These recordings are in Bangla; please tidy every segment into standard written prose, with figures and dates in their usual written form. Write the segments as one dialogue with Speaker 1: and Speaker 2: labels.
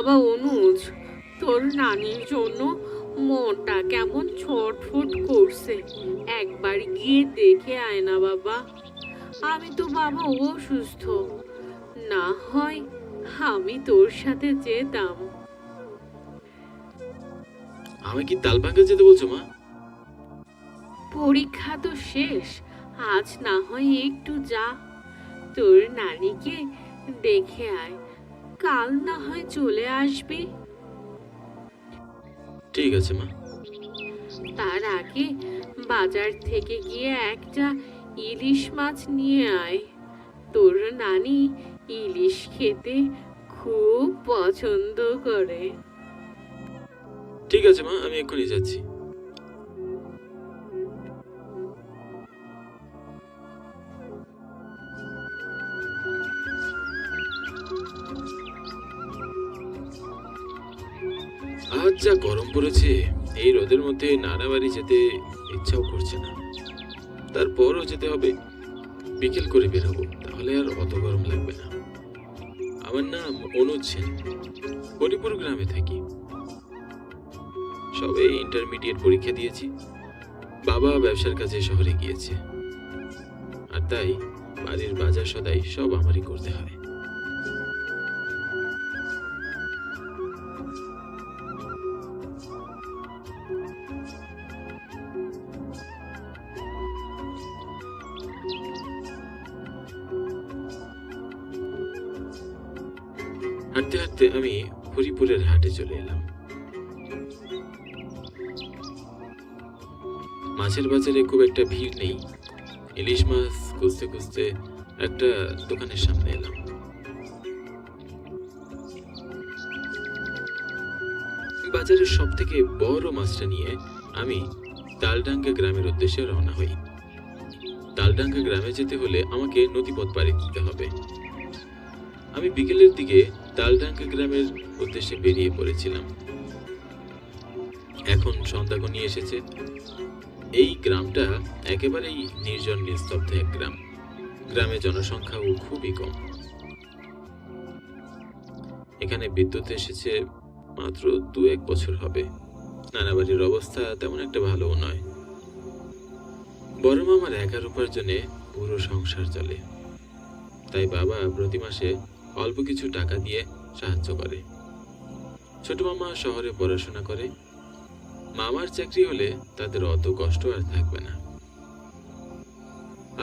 Speaker 1: বাবা অনুজ, তোর নানির জন্য মনটা কেমন ছটফট করছে, একবার গিয়ে দেখে আয় না বাবা। আমি তো বাবা অসুস্থ, না হয় আমি তোর সাথে যেতাম।
Speaker 2: আমি কি তালবাঙ্গা যেতে বলছো মা?
Speaker 1: পরীক্ষা তো শেষ, আজ না হয় একটু যা, তোর নানিকে দেখে আয়, কাল না হয় চলে আসবি।
Speaker 2: ঠিক আছে মা।
Speaker 1: তার আগে বাজার থেকে গিয়ে একটা ইলিশ মাছ নিয়ে আয়, তোর নানি ইলিশ খেতে খুব পছন্দ করে।
Speaker 2: ঠিক আছে মা, আমি এক্ষুনি যাচ্ছি। আজ যা গরম পড়েছে, এই রোদের মধ্যে নানা বাড়ি যেতে ইচ্ছাও করছে না। তারপরও যেতে হবে, বিকেল করে বেরোবো, তাহলে আর অত গরম লাগবে না। আমার নাম অনুজ সেন, হরিপুর গ্রামে থাকি। সবে ইন্টারমিডিয়েট পরীক্ষা দিয়েছি। বাবা ব্যবসার কাজে শহরে গিয়েছে, আর তাই বাড়ির বাজার সদাই সব আমারই করতে হয়। হাঁটতে হাঁটতে আমি হরিপুরের হাটে চলে এলাম। মাছের বাজারে খুব একটা ভিড় নেই। ইলিশ মাছ খুঁজতে খুঁজতে একটা দোকানের সামনে এলাম। বাজারের সব থেকে বড় মাছটা নিয়ে আমি তালডাঙ্গা গ্রামের উদ্দেশ্যে রওনা হই। তালডাঙ্গা গ্রামে যেতে হলে আমাকে নদীপথ পাড়ি দিতে হবে। আমি বিকেলের দিকে তালডাঙ্গা গ্রামের উদ্দেশ্যে বেরিয়ে পড়েছিলাম। এখন সন্ধ্যা ঘনিয়ে এসেছে। এই গ্রামটা একেবারেই নির্জন নিস্তব্ধ এক গ্রাম। গ্রামে জনসংখ্যাও খুবই কম। এখানে বিদ্যুৎ এসেছে মাত্র 2-1 বছর হবে। নানা বাড়ির অবস্থা তেমন একটা ভালোও নয়। বড় মামার একার উপার্জনে পুরো সংসার চলে, তাই বাবা প্রতি মাসে অল্প কিছু টাকা দিয়ে সাহায্য করে। ছোট মামা শহরে পড়াশোনা করে। মামার চাকরি হলে তাদের অত কষ্ট আর থাকবে না।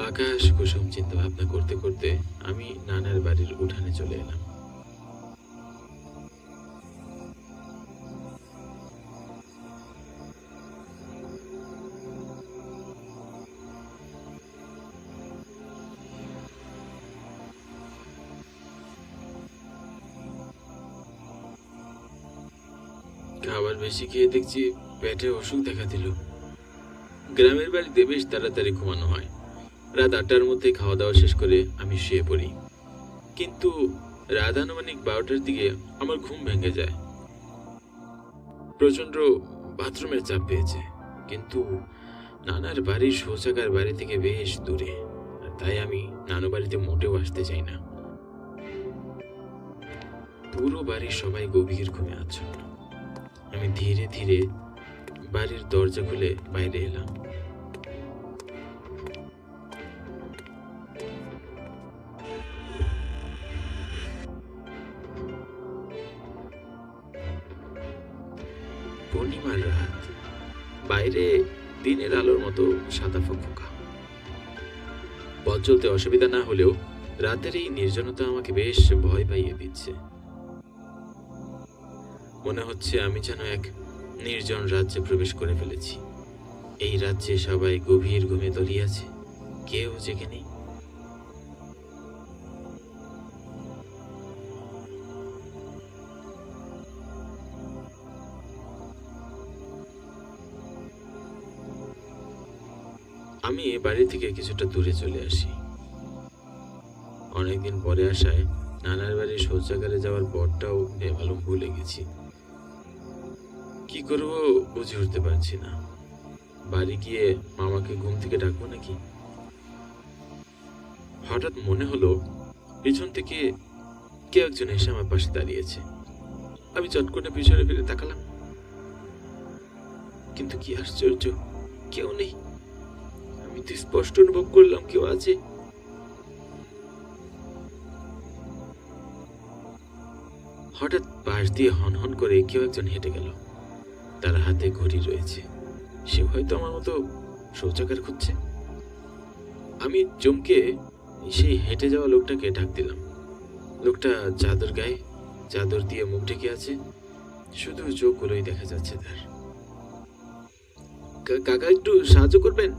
Speaker 2: আকাশ কুসুম চিন্তা ভাবনা করতে করতে আমি নানার বাড়ির উঠানে চলে এলাম। খাবার বেশি খেয়ে দেখছি পেটে অসুখ দেখা দিল। গ্রামের বাড়িতে বেশ তাড়াতাড়ি ঘুমানো হয়। রাত 8টার মধ্যে খাওয়া দাওয়া শেষ করে আমি শুয়ে পড়ি। কিন্তু রাত আনুমানিক 12টার দিকে আমার ঘুম ভেঙে যায়। প্রচন্ড বাথরুমের চাপ পেয়েছে, কিন্তু নানার বাড়ির শৌচাগার বাড়ি থেকে বেশ দূরে, আর তাই আমি নানু বাড়িতে মোটেও আসতে চাই না। পুরো বাড়ির সবাই গভীর ঘুমে আচ্ছন্ন। আমি ধীরে ধীরে বাড়ির দরজা খুলে বাইরে এলাম। পূর্ণিমার রাত, বাইরে দিনের আলোর মতো সাদা ফকফকা। পথ চলতে অসুবিধা না হলেও রাতের এই নির্জনতা আমাকে বেশ ভয় পাইয়ে দিচ্ছে। মনে হচ্ছে আমি যেন এক নির্জন রাজ্যে প্রবেশ করে ফেলেছি। এই রাজ্যে সবাই গভীর ঘুমে তলিয়ে আছে, কেউ জেগে নেই। আমি বাড়ি থেকে কিছুটা দূরে চলে আসি। অনেকদিন পরে আসায় নানার বাড়ির শৌচাগারে যাওয়ার পথটাও বেমালুম ভুলে গেছি। কি করব বুঝে উঠতে পারছি না। বাড়ি গিয়ে মামাকে ঘুম থেকে ডাকবো নাকি? হঠাৎ মনে হলো পিছন থেকে কেউ একজন এসে আমার পাশে দাঁড়িয়েছে। আমি চট করে পিছনে ফিরে তাকালাম, কিন্তু কি আশ্চর্য, কেউ নেই। আমি তো স্পষ্ট অনুভব করলাম কেউ আছে। হঠাৎ পাশ দিয়ে হন হন করে কেউ একজন হেঁটে গেল। তার হাতে ঘড়ি রয়েছে। সে হয়তো আমার মতো শৌচাগার খুঁজছে। আমি চমকে সেই হেঁটে যাওয়া লোকটাকে ডাক দিলাম। লোকটা চাদর গায়ে, চাদর দিয়ে মুখ ঢেকে আছে, শুধু চোখগুলোই দেখা যাচ্ছে তার। কাকা, একটু সাহায্য করবেন?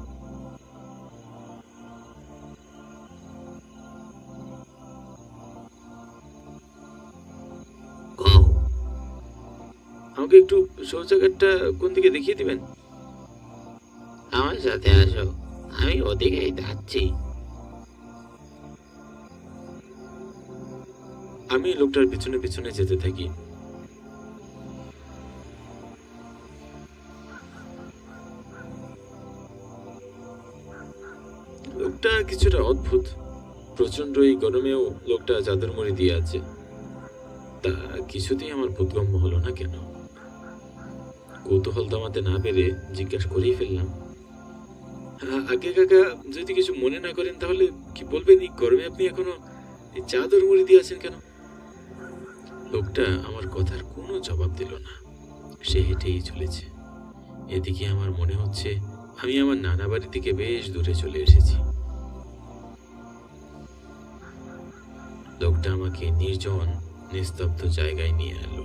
Speaker 2: আমাকে একটু শৌচাগারটা কোন দিকে দেখিয়ে দিবেন? আমার সাথে আসো, আমি ওদিকেই যাচ্ছি। আমি লোকটার পিছনে পিছনে যেতে থাকি। লোকটা কিছুটা অদ্ভুত। প্রচন্ড এই গরমেও লোকটা চাদর মুড়ি দিয়ে আছে। তা কিছুতেই আমার বোধগম্য হলো না কেন। কৌতূহল দমাতে না পেরে জিজ্ঞাসা করেই ফেললাম, আগে কাকা, যদি কিছু মনে না করেন তাহলে কি বলবেন, এই গরমে আপনি এখনো এই চাদর মুড়ি দিয়ে আছেন কেন? লোকটা আমার কথার কোনো জবাব দিল না। সে হেঁটেই চলেছে। এদিকে আমার মনে হচ্ছে আমি আমার নানা বাড়ি থেকে বেশ দূরে চলে এসেছি। লোকটা আমাকে নির্জন নিস্তব্ধ জায়গায় নিয়ে এলো,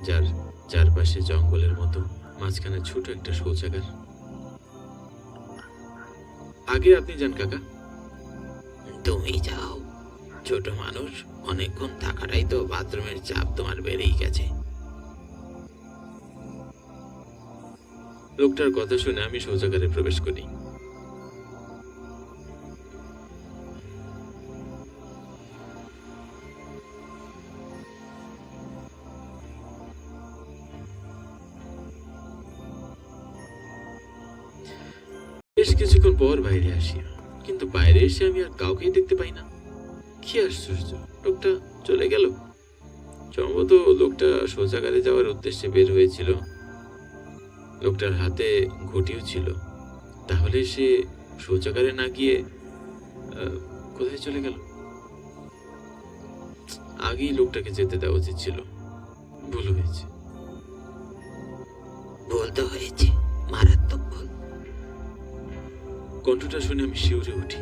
Speaker 2: যার চারপাশে জঙ্গলের মতো, মাঝখানে ছোট একটা শৌচাগার। আগে আপনি যান কাকা। তুমি যাও, ছোট মানুষ, অনেকক্ষণ থাকাটাই তো বাথরুমের চাপ তোমার বেড়েই গেছে। লোকটার কথা শুনে আমি শৌচাগারে প্রবেশ করি। বেশ কিছুক্ষণ পর বাইরে আসি, কিন্তু বাইরে এসে আমি আর কাউকেই দেখতে পাই না। কি আশ্চর্য, লোকটা চলে গেল। সম্ভবত লোকটা শৌচাগারে যাওয়ার উদ্দেশ্যে বের হয়েছিল। লোকটার হাতে ঘটিও ছিল। তাহলে সে শৌচাগারে না গিয়ে কোথায় চলে গেল? আগেই লোকটাকে যেতে দেওয়া উচিত ছিল। ভুল হয়েছে। বলতে হয়েছে, মারাত্মক ভুল। কণ্ঠটা শুনে আমি শিউরে উঠি।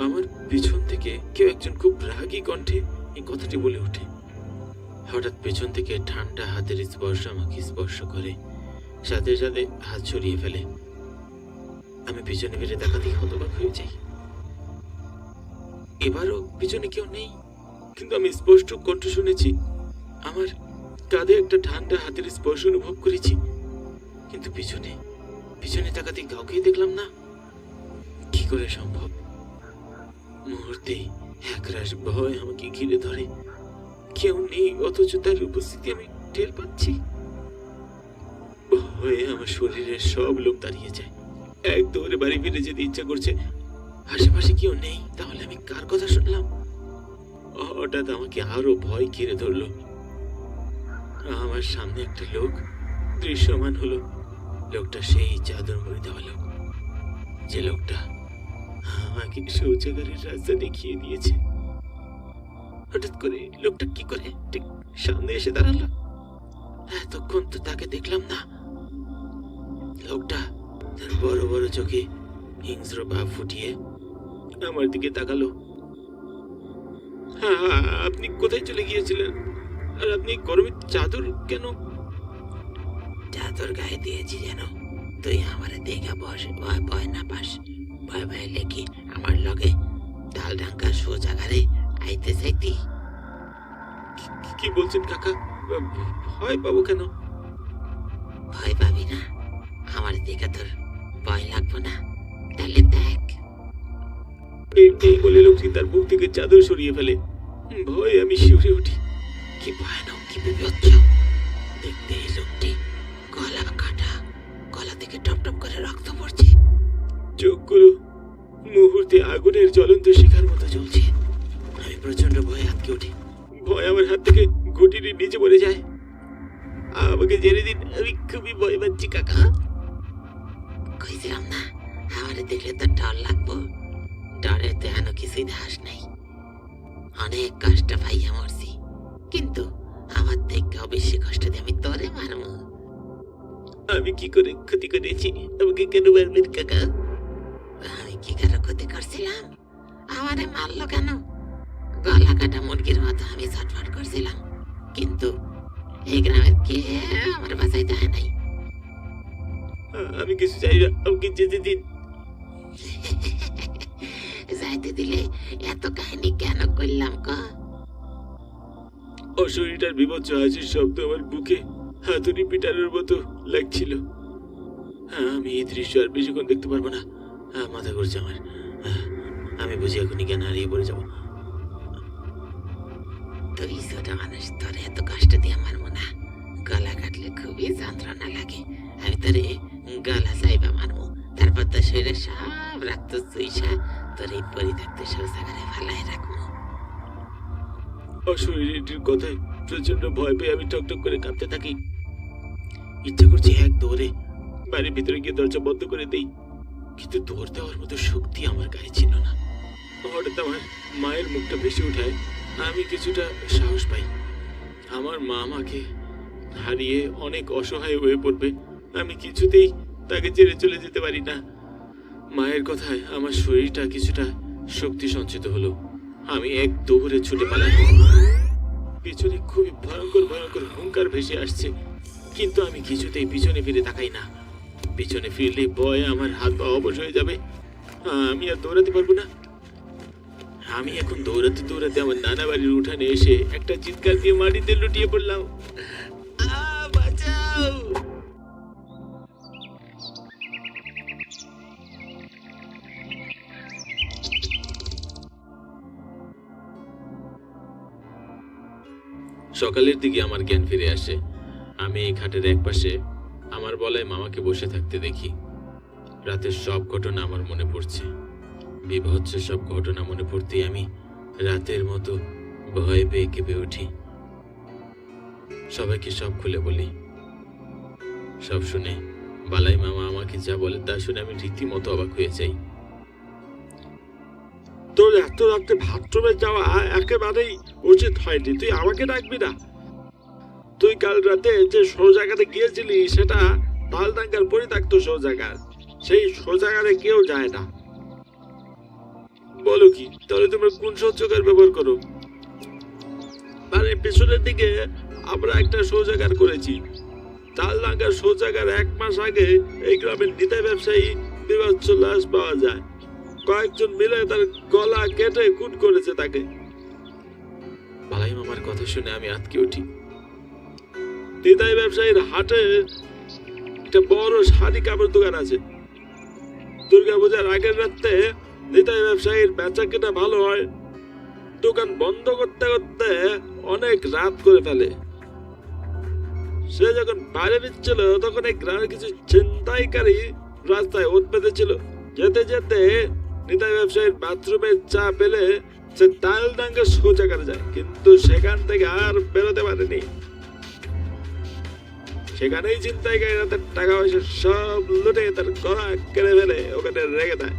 Speaker 2: আমার পিছন থেকে কেউ একজন খুব রাগী কণ্ঠে এই কথাটি বলে ওঠে। হঠাৎ পেছন থেকে ঠান্ডা হাতের স্পর্শ আমাকে স্পর্শ করে, সাথে সাথে হাত ছড়িয়ে ফেলে। আমি পিছনে ফিরে তাকাতেই হতবাক হয়ে যাই। এবারও পিছনে কেউ নেই, কিন্তু আমি স্পষ্ট কণ্ঠ শুনেছি। আমার কাঁধে একটা ঠান্ডা হাতের স্পর্শ অনুভব করেছি, কিন্তু পিছনে পিছনে তাকাতেই কাউকেই দেখলাম না। কি করে সম্ভব? মুহূর্তেই একরাশ ভয় আমাকে ঘিরে ধরে। কেউ নেই, অথচ তার উপস্থিতি আমি টের পাচ্ছি। ভয়ে আমার শরীরের সব লোক দাঁড়িয়ে যায়। এক দৌড়ে বাড়ি ফিরে যেতে ইচ্ছা করছে। আশেপাশে কেউ নেই, তাহলে আমি কার কথা শুনলাম? হঠাৎ আমাকে আরো ভয় ঘিরে ধরলো। আমার সামনে একটা লোক দৃশ্যমান হলো। লোকটা সেই চাদর মুড়ি দেওয়া লোক, যে লোকটা আমাকে শৌচাগারের রাস্তা দেখিয়ে দিয়েছে। হঠাৎ করে লোকটা কি করে ঠিক সামনে এসে দাঁড়ালো? এতক্ষণ তো তাকে দেখলাম না। লোকটা তার বড় বড় চোখে হিংস্র ভাব ফুটিয়ে আমার দিকে তাকালো। হ্যাঁ, আপনি কোথায় চলে গিয়েছিলেন? আর আপনি গরমের চাদর কেন? চাদর গায়ে দিয়েছি যেন তুই আমার দেখা বসে ভয় না পাস। ভয় ভয় লেগে আমার লগে ডালডাঙ্কা শৌচাগারে আইতে চাইতি। কি বলছেন কাকা? ভয় পাবো কেন? ভয় পাবি না? আমার দেখা তোর ভয় লাগবো না? তাহলে দেখ। এই বলে লোকটি তার বুক থেকে চাদর সরিয়ে ফেলে। ভয়ে আমি শিউরে উঠি। কি ভয়ানক, কি বিভৎস দেখতে এই লোকটি। গলা কাটা, গলা থেকে টপ টপ করে রক্ত পড়ছে। চোখগুলো মুহূর্তে আগুনের জ্বলন্ত শিখার মতো জ্বলছে। আমি প্রচন্ড ভয়ে আটকে উঠি। ভয় আমার হাত থেকে ঘটির নিচে পড়ে যায়। আমাকে জেনে দিন, আমি খুবই ভয় পাচ্ছি কাকা।
Speaker 3: কইছিলাম না আমারে দেখলে তো ডর লাগবো। ডরের তো এখনো কিছুই ধাস নাই। অনেক কষ্ট পাইয়া মরছি, কিন্তু আমার থেকেও বেশি কষ্ট দিয়ে আমি তোরে মারবো।
Speaker 2: আমি কি করে ক্ষতি করেছি? আমাকে কেন মারবেন কাকা?
Speaker 3: আমি কি কারো ক্ষতি করছিলাম? আমারে মারলো কেন? গলা কাটা মুরগির মতো আমি ছটফট করছিলাম, কিন্তু এই গ্রামের কে আমার বাঁচাইতে হয় নাই।
Speaker 2: আমি কিছু চাই না, আমাকে যেতে দিন।
Speaker 3: যাইতে দিলে এত কাহিনী কেন করলাম ক?
Speaker 2: অশরীরটার বিভৎস হাসির শব্দ আমার বুকে হাতুড়ি পিটানোর মতো লাগছিল। আমি এই দৃশ্য আর বেশিক্ষণ দেখতে পারবো না। মাথা ঘুরছে আমার। আমি বুঝি এখনই জ্ঞান হারিয়ে পড়ে যাবো।
Speaker 3: তুই ছোট মানুষ, তোর এত কষ্ট দিয়ে মারবো না। গলা কাটলে খুবই যন্ত্রণা লাগে। আমি তোরে গলা চাইবা মারবো, তারপর তোর শরীরে সব রক্ত চুইসা তোর এই পরিত্যক্ত শৌচাগারে ফালাই রাখবো।
Speaker 2: অশরীরটির কথায় প্রচন্ড ভয় পেয়ে আমি টকটক করে কাঁপতে থাকি। ইচ্ছা করছে এক দৌড়ে বাড়ির ভিতরে গিয়ে দরজা বন্ধ করে দেই, কিন্তু দৌড় দেওয়ার মতো শক্তি আমার গায়ে ছিল না। হঠাৎ আমার মায়ের মুখটা ভেসে ওঠায়, আমি কিছুটা সাহস পাই। আমার মা আমাকে হারিয়ে অনেক অসহায় হয়ে পড়বে, আমি কিছুতেই তাকে ছেড়ে চলে যেতে পারি না। মায়ের কথায় আমার শরীরটা কিছুটা শক্তি সঞ্চিত হলো। আমি এক দৌড়ে ছুটে পালাম। পিছনে খুবই ভয়ঙ্কর ভয়ঙ্কর হুঙ্কার ভেসে আসছে, কিন্তু আমি কিছুতেই পিছনে ফিরে তাকাই না। পিছনে ফিরলে ভয়ে আমার হাত পা অবশ হয়ে যাবে, আমি আর দৌড়াতে পারবো না। আমি এখন দৌড়াতে দৌড়াতে আমার নানা বাড়ির উঠানে এসে একটা চিৎকার দিয়ে মাটিতে লুটিয়ে পড়লাম। বাঁচাও! সকালের দিকে আমার জ্ঞান ফিরে আসে। আমি এই খাটের এক পাশে আমার বলায় মামাকে বসে থাকতে দেখি। রাতের সব ঘটনা আমার মনে পড়ছে। বিভৎস সব ঘটনা মনে পড়তেই আমি রাতের মতো ভয় পেয়ে কেঁপে উঠি। সবাইকে সব খুলে বলি। সব শুনে বালাই মামা আমাকে যা বলে তা শুনে আমি রীতিমতো অবাক হয়ে যাই। তোর এত রাতে বাথরুমে যাওয়া একেবারেই উচিত হয়নি, তুই আমাকে ডাকবি না। তুই কাল রাতে যে শৌচাগারে গিয়েছিলি সেটা তালডাঙ্গার পরিত্যক্ত শৌচাগার, সেই শৌচাগারে কেউ যায় না। বলো কি? তাহলে তোমরা কোন শৌচাগার ব্যবহার করো? বাড়ির পেছনের দিকে আমরা একটা শৌচাগার করেছি। তালডাঙ্গার শৌচাগার 1 মাস আগে এই গ্রামের নিতাই ব্যবসায়ী বিভৎস লাশ পাওয়া যায়। কয়েকজন মিলে তার গলা কেটে খুন করেছে তাকে। বালাই মামার কথা শুনে আমি আটকে উঠি। নিতাই ব্যবসায়ীর হাটে একটা বড় শাড়ি কাপড় দোকান আছে। দুর্গাপূজার আগের রাতে নিতাই ব্যবসায়ীর বেচা কেনা ভালো হয়। দোকান বন্ধ করতে করতে অনেক রাত করে ফেলে। সে যখন বাইরে দিচ্ছিল তখন এই গ্রামের কিছু ছিনতাইকারী রাস্তায় ওত পেতেছিল। যেতে যেতে নিতাই ব্যবসায়ীর বাথরুমের চা পেলে সে তালডাঙ্গা শৌচাগারে যায়, কিন্তু সেখান থেকে আর বেরোতে পারেনি। সেখানেই ছিনতাইকারীরা তার টাকা পয়সা সব লুটে তার গলা কেড়ে ফেলে ওখানে রেখে দেয়।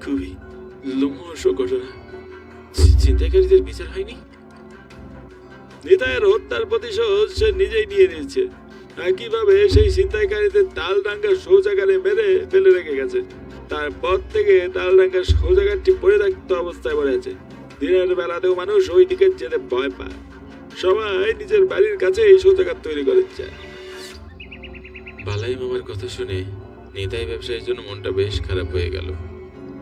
Speaker 2: খুবই লোমহর্ষ ঘটনা। ছিনতাইকারীদের বিচার হয়নি। নিতাইয়ের হত্যার প্রতিশোধ সে নিজেই নিয়ে নিয়েছে। একইভাবে সেই ছিনতাইকারীদের তালডাঙ্গা শৌচাগারে মেরে ফেলে রেখে গেছে। তারপর থেকে তালডাঙ্গা শৌচাগারটি পরিত্যক্ত অবস্থায় পড়ে আছে। দিনের বেলাতেও মানুষ ওই দিকে যেতে ভয় পায়। সবাই নিজের বাড়ির কাছে এই শৌচাগার তৈরি করেছে। বালাই মামার কথা শুনে নিতাই ব্যবসায়ীর জন্য মনটা বেশ খারাপ হয়ে গেল।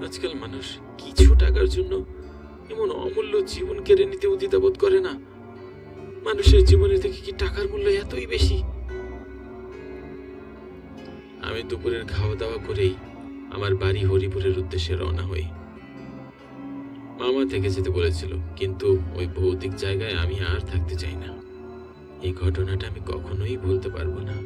Speaker 2: আজকাল মানুষ কিছু টাকার জন্য এমন অমূল্য জীবন কেড়ে নিতে উদ্বিধাবোধ করে না। মানুষের জীবনের থেকে কি টাকার মূল্য এতই বেশি? আমি দুপুরের খাওয়া দাওয়া করেই আমার বাড়ি হরিপুরের উদ্দেশ্যে রওনা হই। মামা থেকে যেতে বলেছিল, কিন্তু ওই ভৌতিক জায়গায় আমি আর থাকতে চাই না। এই ঘটনাটা আমি কখনোই ভুলতে পারবো না।